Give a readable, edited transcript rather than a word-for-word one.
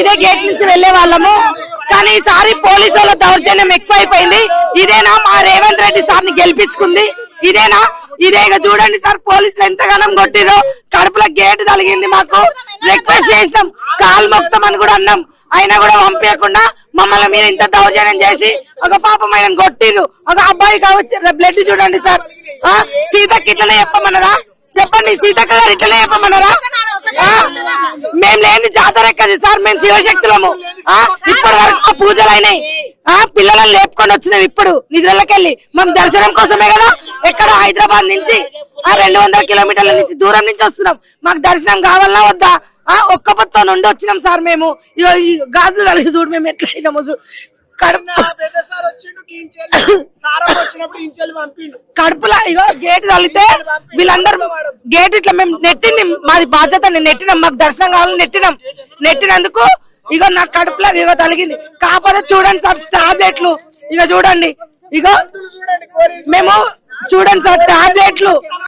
ఇదే గేట్ నుంచి వెళ్లే వాళ్ళము. కానీ ఈసారి పోలీసు వాళ్ళ దౌర్జన్యం ఎక్కువైపోయింది. ఇదేనా మా రేవంత్ రెడ్డి సార్ని గెలిపించుకుంది? ఇదేనా? ఇదే చూడండి సార్, పోలీసులు ఎంతగానం కొట్టిరో. కడుపులో గేట్ తలిగింది. మాకు రిక్వెస్ట్ చేసినాం, కాలు మొక్తామని కూడా అన్నాం. అయినా కూడా పంపించకుండా మమ్మల్ని మీద ఇంత దౌర్జన్యం చేసి ఒక పాపం ఆయన కొట్టిరు. ఒక అబ్బాయి కావచ్చు, బ్లడ్ చూడండి సార్. సీతకి ఇట్లనే చెప్పమన్నారా? చెప్పండి, సీతక్క గారు ఇట్లనే చెప్పమన్నారా? మేము లేని జాతర ఎక్కది సార్, మేము శివశక్తులము. ఇప్పటి వరకు పూజలు అయినాయి. పిల్లలను లేపుకొని వచ్చినాం. ఇప్పుడు నిద్రలకెళ్ళి మేము దర్శనం కోసమే కదా. ఎక్కడ హైదరాబాద్ నుంచి 200 కిలోమీటర్ల నుంచి దూరం నుంచి వస్తున్నాం. మాకు దర్శనం కావాలన్నా వద్దా? ఒక్క పొత్తో నుండి వచ్చినాం సార్. మేము ఈ గాజులు కలిగి చూడు మేము ఎట్లా అయినామో చూడు. కడుపులా ఇగో గేట్ తగిలితే వీళ్ళందరూ గేట్ ఇట్లా మేము నెట్టింది. మాది బాధ్యత, నెట్టినాం. మాకు దర్శనం కావాలని నెట్టినందుకు ఇగో నా కడుపులా ఇగో తలిగింది. కాకపోతే చూడండి సార్, టాబ్లెట్లు ఇగో చూడండి. ఇగో మేము చూడండి సార్, టాబ్లెట్లు